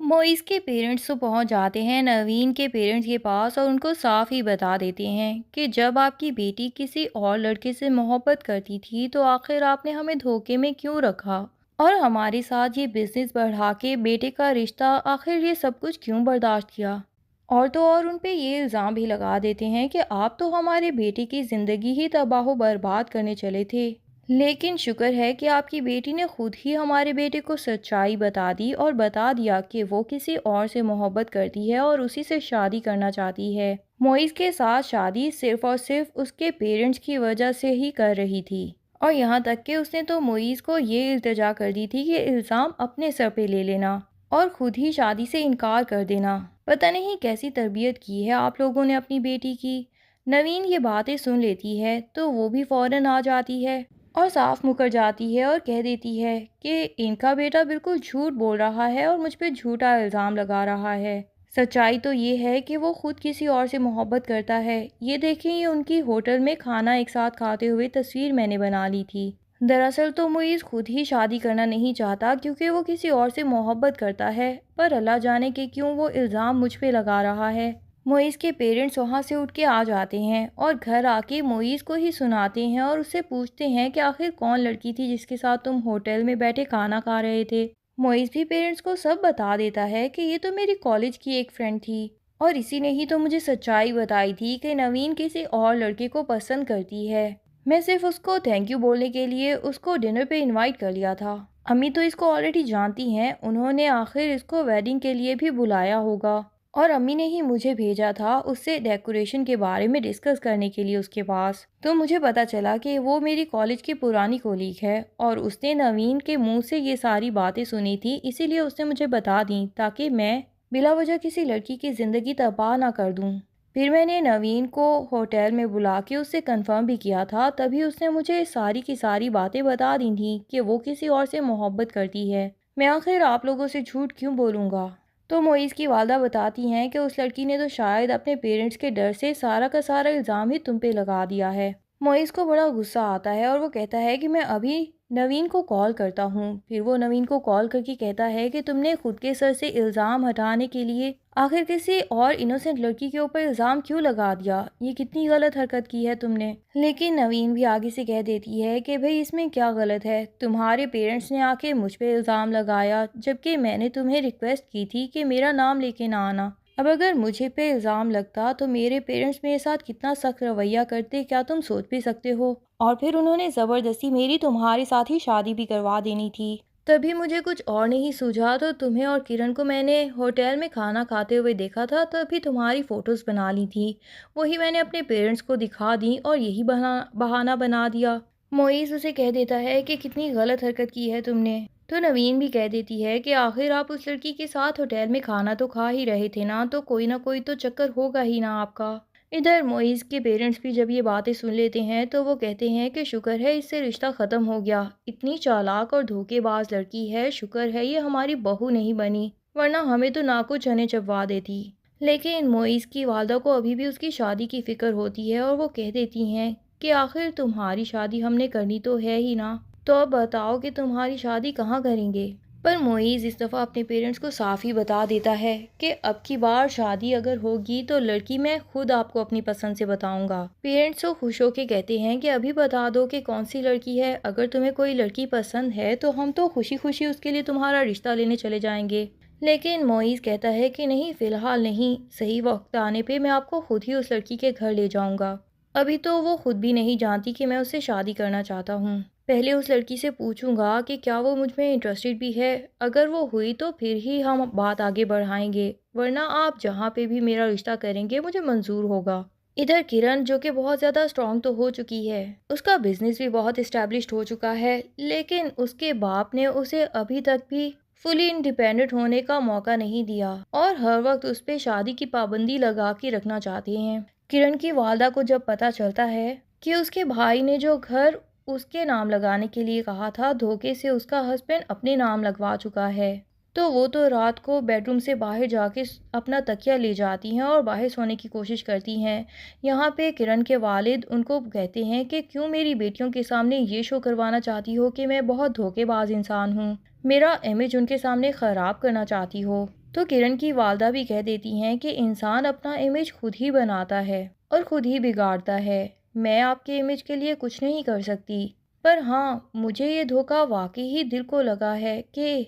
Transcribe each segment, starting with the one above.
मोइज़ के पेरेंट्स तो पहुंच जाते हैं नवीन के पेरेंट्स के पास और उनको साफ ही बता देते हैं कि जब आपकी बेटी किसी और लड़के से मोहब्बत करती थी तो आखिर आपने हमें धोखे में क्यों रखा और हमारे साथ ये बिजनेस बढ़ा के बेटे का रिश्ता आखिर ये सब कुछ क्यों बर्दाश्त किया। और तो और उन पे ये इल्ज़ाम भी लगा देते हैं कि आप तो हमारे बेटे की ज़िंदगी ही तबाह बर्बाद करने चले थे। लेकिन शुक्र है कि आपकी बेटी ने खुद ही हमारे बेटे को सच्चाई बता दी और बता दिया कि वो किसी और से मोहब्बत करती है और उसी से शादी करना चाहती है। मोइज़ के साथ शादी सिर्फ और सिर्फ उसके पेरेंट्स की वजह से ही कर रही थी और यहाँ तक कि उसने तो मोइज़ को ये इल्तिजा कर दी थी कि इल्ज़ाम अपने सर पे ले लेना और खुद ही शादी से इनकार कर देना। पता नहीं कैसी तरबियत की है आप लोगों ने अपनी बेटी की। नवीन ये बातें सुन लेती है तो वो भी फौरन आ जाती है और साफ मुकर जाती है और कह देती है कि इनका बेटा बिल्कुल झूठ बोल रहा है और मुझ पे झूठा इल्ज़ाम लगा रहा है। सच्चाई तो ये है कि वो खुद किसी और से मोहब्बत करता है। ये देखें, ये उनकी होटल में खाना एक साथ खाते हुए तस्वीर मैंने बना ली थी। दरअसल तो मुइज़ खुद ही शादी करना नहीं चाहता क्योंकि वो किसी और से मोहब्बत करता है, पर अल्लाह जाने कि क्यों वो इल्ज़ाम मुझ पे लगा रहा है। मुइज़ के पेरेंट्स वहाँ से उठ के आ जाते हैं और घर आके मुइज़ को ही सुनाते हैं और उससे पूछते हैं कि आखिर कौन लड़की थी जिसके साथ तुम होटल में बैठे खाना खा रहे थे। मुइज़ भी पेरेंट्स को सब बता देता है कि ये तो मेरी कॉलेज की एक फ्रेंड थी और इसी ने ही तो मुझे सच्चाई बताई थी कि नवीन किसी और लड़के को पसंद करती है। मैं सिर्फ उसको थैंक यू बोलने के लिए उसको डिनर पे इनवाइट कर लिया था। अम्मी तो इसको ऑलरेडी जानती हैं, उन्होंने आखिर इसको वेडिंग के लिए भी बुलाया होगा और अम्मी ने ही मुझे भेजा था उससे डेकोरेशन के बारे में डिस्कस करने के लिए उसके पास। तो मुझे पता चला कि वो मेरी कॉलेज की पुरानी कोलीग है और उसने नवीन के मुंह से ये सारी बातें सुनी थी, इसीलिए उसने मुझे बता दी ताकि मैं बिला वजह किसी लड़की की ज़िंदगी तबाह ना कर दूं। फिर मैंने नवीन को होटल में बुला के उससे कंफर्म भी किया था, तभी उसने मुझे सारी की सारी बातें बता दी थी कि वो किसी और से मोहब्बत करती है। मैं आखिर आप लोगों से झूठ क्यों बोलूँगा। तो मोइज़ की वालदा बताती हैं कि उस लड़की ने तो शायद अपने पेरेंट्स के डर से सारा का सारा इल्ज़ाम ही तुम पे लगा दिया है। मोइज़ को बड़ा गुस्सा आता है और वो कहता है कि मैं अभी नवीन को कॉल करता हूँ। फिर वो नवीन को कॉल करके कहता है कि तुमने खुद के सर से इल्ज़ाम हटाने के लिए आखिर किसी और इनोसेंट लड़की के ऊपर इल्ज़ाम क्यों लगा दिया, ये कितनी गलत हरकत की है तुमने। लेकिन नवीन भी आगे से कह देती है कि भाई इसमें क्या गलत है, तुम्हारे पेरेंट्स ने आके मुझ पे इल्ज़ाम लगाया जबकि मैंने तुम्हें रिक्वेस्ट की थी कि मेरा नाम लेके ना आना। अब अगर मुझे पे इल्ज़ाम लगता तो मेरे पेरेंट्स मेरे साथ कितना सख्त रवैया करते, क्या तुम सोच भी सकते हो। और फिर उन्होंने ज़बरदस्ती मेरी तुम्हारे साथ ही शादी भी करवा देनी थी। तभी मुझे कुछ और नहीं सूझा तो तुम्हें और किरण को मैंने होटल में खाना खाते हुए देखा था, तभी तुम्हारी फ़ोटोज़ बना ली थी। वही मैंने अपने पेरेंट्स को दिखा दी और यही बहाना बना दिया। मोइज़ उसे कह देता है कि कितनी गलत हरकत की है तुमने। तो नवीन भी कह देती है कि आखिर आप उस लड़की के साथ होटल में खाना तो खा ही रहे थे ना कोई तो चक्कर होगा ही ना आपका। इधर मोइज़ के पेरेंट्स भी जब ये बातें सुन लेते हैं तो वो कहते हैं कि शुक्र है इससे रिश्ता ख़त्म हो गया। इतनी चालाक और धोखेबाज लड़की है, शुक्र है ये हमारी बहू नहीं बनी, वरना हमें तो नाको चने चबवा देती। लेकिन मोइज़ की वालदा को अभी भी उसकी शादी की फ़िक्र होती है और वो कह देती हैं कि आखिर तुम्हारी शादी हमने करनी तो है ही ना, तो अब बताओ कि तुम्हारी शादी कहाँ करेंगे। पर मोइज़ इस दफ़ा अपने पेरेंट्स को साफ ही बता देता है कि अब की बार शादी अगर होगी तो लड़की मैं खुद आपको अपनी पसंद से बताऊंगा। पेरेंट्स तो खुश होकर कहते हैं कि अभी बता दो कि कौन सी लड़की है, अगर तुम्हें कोई लड़की पसंद है तो हम तो खुशी खुशी उसके लिए तुम्हारा रिश्ता लेने चले जाएंगे। लेकिन मोइज़ कहता है कि नहीं, फ़िलहाल नहीं, सही वक्त आने पे मैं आपको खुद ही उस लड़की के घर ले जाऊंगा। अभी तो वो खुद भी नहीं जानती कि मैं उससे शादी करना चाहता हूँ। पहले उस लड़की से पूछूंगा कि क्या वो मुझ में इंटरेस्टेड भी है, अगर वो हुई तो फिर ही हम बात आगे बढ़ाएंगे, वरना आप जहाँ पे भी मेरा रिश्ता करेंगे मुझे मंजूर होगा। इधर किरण जो कि बहुत ज़्यादा स्ट्रांग तो हो चुकी है, उसका बिजनेस भी बहुत इस्टेब्लिश्ड हो चुका है, लेकिन उसके बाप ने उसे अभी तक भी फुली इंडिपेंडेंट होने का मौका नहीं दिया और हर वक्त उस पर शादी की पाबंदी लगा के रखना चाहते हैं। किरण की वालदा को जब पता चलता है कि उसके भाई ने जो घर उसके नाम लगाने के लिए कहा था, धोखे से उसका हस्बैंड अपने नाम लगवा चुका है, तो वो तो रात को बेडरूम से बाहर जाके अपना तकिया ले जाती हैं और बाहर सोने की कोशिश करती हैं। यहाँ पे किरण के वालिद उनको कहते हैं कि क्यों मेरी बेटियों के सामने ये शो करवाना चाहती हो कि मैं बहुत धोखेबाज इंसान हूँ, मेरा इमेज उनके सामने ख़राब करना चाहती हो। تو کرن کی والدہ بھی کہہ دیتی ہیں کہ انسان اپنا امیج خود ہی بناتا ہے اور خود ہی بگاڑتا ہے، میں آپ کے امیج کے لیے کچھ نہیں کر سکتی۔ پر ہاں، مجھے یہ دھوکہ واقعی ہی دل کو لگا ہے کہ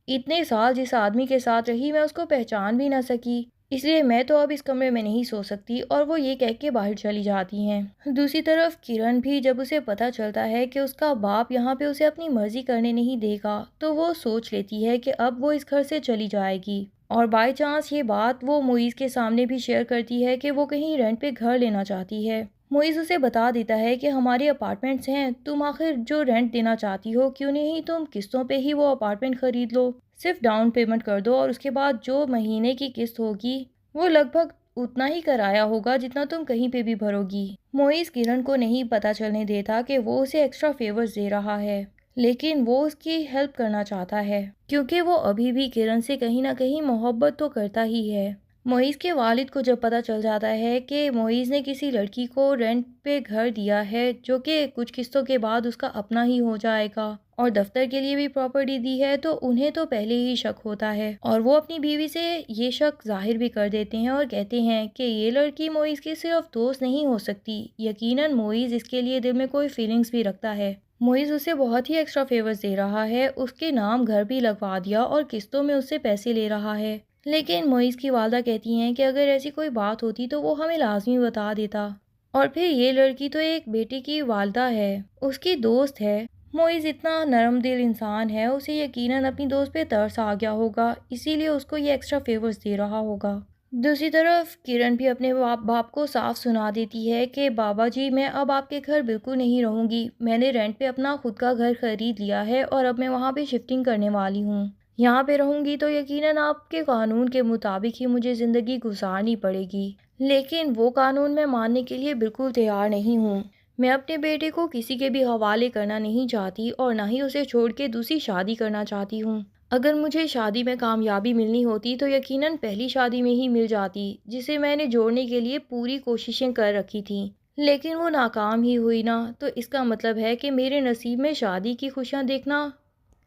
اتنے سال جس آدمی کے ساتھ رہی میں اس کو پہچان بھی نہ سکی، اس لیے میں تو اب اس کمرے میں نہیں سو سکتی، اور وہ یہ کہہ کے باہر چلی جاتی ہیں۔ دوسری طرف کرن بھی جب اسے پتہ چلتا ہے کہ اس کا باپ یہاں پہ اسے اپنی مرضی کرنے نہیں دے گا تو وہ سوچ لیتی ہے کہ اب وہ اس گھر سے چلی جائے گی، اور بائی چانس یہ بات وہ معیز کے سامنے بھی شیئر کرتی ہے کہ وہ کہیں رینٹ پہ گھر لینا چاہتی ہے۔ معیز اسے بتا دیتا ہے کہ ہمارے اپارٹمنٹس ہیں، تم آخر جو رینٹ دینا چاہتی ہو کیوں نہیں تم قسطوں پہ ہی وہ اپارٹمنٹ خرید لو، صرف ڈاؤن پیمنٹ کر دو اور اس کے بعد جو مہینے کی قسط ہوگی وہ لگ بھگ اتنا ہی کرایہ ہوگا جتنا تم کہیں پہ بھی بھرو گی۔ معیز کرن کو نہیں پتہ چلنے دیتا کہ وہ اسے ایکسٹرا فیورز دے رہا ہے، لیکن وہ اس کی ہیلپ کرنا چاہتا ہے کیونکہ وہ ابھی بھی کرن سے کہیں نہ کہیں محبت تو کرتا ہی ہے۔ معیز کے والد کو جب پتہ چل جاتا ہے کہ معیز نے کسی لڑکی کو رینٹ پہ گھر دیا ہے جو کہ کچھ قسطوں کے بعد اس کا اپنا ہی ہو جائے گا، اور دفتر کے لیے بھی پراپرٹی دی ہے، تو انہیں تو پہلے ہی شک ہوتا ہے، اور وہ اپنی بیوی سے یہ شک ظاہر بھی کر دیتے ہیں اور کہتے ہیں کہ یہ لڑکی معیز کی صرف دوست نہیں ہو سکتی، یقیناً معیز اس کے لیے دل میں کوئی فیلنگز بھی رکھتا ہے۔ معیز اسے بہت ہی ایکسٹرا فیورز دے رہا ہے، اس کے نام گھر بھی لگوا دیا اور قسطوں میں اس سے پیسے لے رہا ہے، لیکن معیز کی والدہ کہتی ہیں کہ اگر ایسی کوئی بات ہوتی تو وہ ہمیں لازمی بتا دیتا، اور پھر یہ لڑکی تو ایک بیٹے کی والدہ ہے، اس کی دوست ہے۔ معیز اتنا نرم دل انسان ہے، اسے یقیناً اپنی دوست پہ ترس آ گیا ہوگا، اسی لیے اس کو یہ ایکسٹرا فیورز دے رہا ہوگا۔ دوسری طرف کرن بھی اپنے باپ کو صاف سنا دیتی ہے کہ بابا جی، میں اب آپ کے گھر بالکل نہیں رہوں گی، میں نے رینٹ پہ اپنا خود کا گھر خرید لیا ہے اور اب میں وہاں پہ شفٹنگ کرنے والی ہوں، یہاں پہ رہوں گی تو یقیناً آپ کے قانون کے مطابق ہی مجھے زندگی گزارنی پڑے گی، لیکن وہ قانون میں ماننے کے لیے بالکل تیار نہیں ہوں۔ میں اپنے بیٹے کو کسی کے بھی حوالے کرنا نہیں چاہتی اور نہ ہی اسے چھوڑ کے دوسری شادی کرنا چاہتی ہوں۔ اگر مجھے شادی میں کامیابی ملنی ہوتی تو یقیناً پہلی شادی میں ہی مل جاتی، جسے میں نے جوڑنے کے لیے پوری کوششیں کر رکھی تھیں، لیکن وہ ناکام ہی ہوئی نا، تو اس کا مطلب ہے کہ میرے نصیب میں شادی کی خوشیاں دیکھنا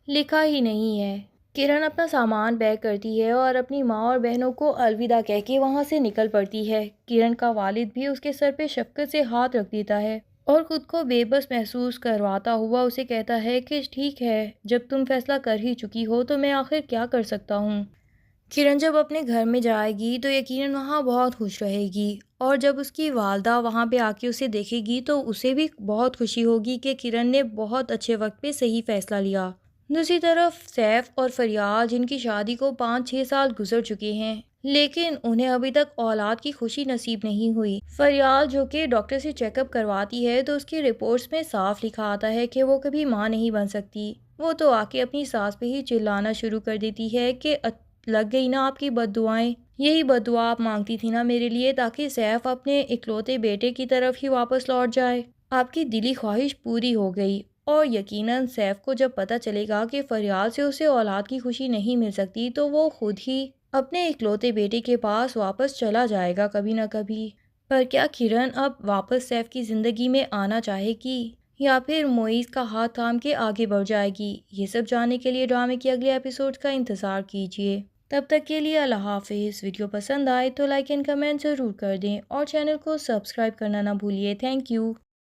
لکھا ہی نہیں ہے۔ کرن اپنا سامان پیک کرتی ہے اور اپنی ماں اور بہنوں کو الوداع کہہ کے وہاں سے نکل پڑتی ہے۔ کرن کا والد بھی اس کے سر پہ شفقت سے ہاتھ رکھ دیتا ہے اور خود کو بے بس محسوس کرواتا ہوا اسے کہتا ہے کہ ٹھیک ہے، جب تم فیصلہ کر ہی چکی ہو تو میں آخر کیا کر سکتا ہوں۔ کرن جب اپنے گھر میں جائے گی تو یقیناً وہاں بہت خوش رہے گی، اور جب اس کی والدہ وہاں پہ آ کے اسے دیکھے گی تو اسے بھی بہت خوشی ہوگی کہ کرن نے بہت اچھے وقت پہ صحیح فیصلہ لیا۔ دوسری طرف سیف اور فریال، جن کی شادی کو 5-6 سال گزر چکے ہیں لیکن انہیں ابھی تک اولاد کی خوشی نصیب نہیں ہوئی۔ فریال جو کہ ڈاکٹر سے چیک اپ کرواتی ہے تو اس کی رپورٹس میں صاف لکھا آتا ہے کہ وہ کبھی ماں نہیں بن سکتی، وہ تو آ کے اپنی ساس پہ ہی چلانا شروع کر دیتی ہے کہ لگ گئی نا آپ کی بد دعائیں، یہی بد دعا آپ مانگتی تھی نا میرے لیے تاکہ سیف اپنے اکلوتے بیٹے کی طرف ہی واپس لوٹ جائے، آپ کی دلی خواہش پوری ہو گئی۔ اور یقیناً سیف کو جب پتہ چلے گا کہ فریال سے اسے اولاد کی خوشی نہیں مل سکتی تو وہ خود ہی اپنے اکلوتے بیٹے کے پاس واپس چلا جائے گا کبھی نہ کبھی۔ پر کیا کرن اب واپس سیف کی زندگی میں آنا چاہے گی یا پھر معیز کا ہاتھ تھام کے آگے بڑھ جائے گی؟ یہ سب جاننے کے لیے ڈرامے کے اگلے ایپیسوڈ کا انتظار کیجیے۔ تب تک کے لیے اللہ حافظ۔ ویڈیو پسند آئے تو لائک اینڈ کمنٹ ضرور کر دیں اور چینل کو سبسکرائب کرنا نہ بھولیے۔ Thank you.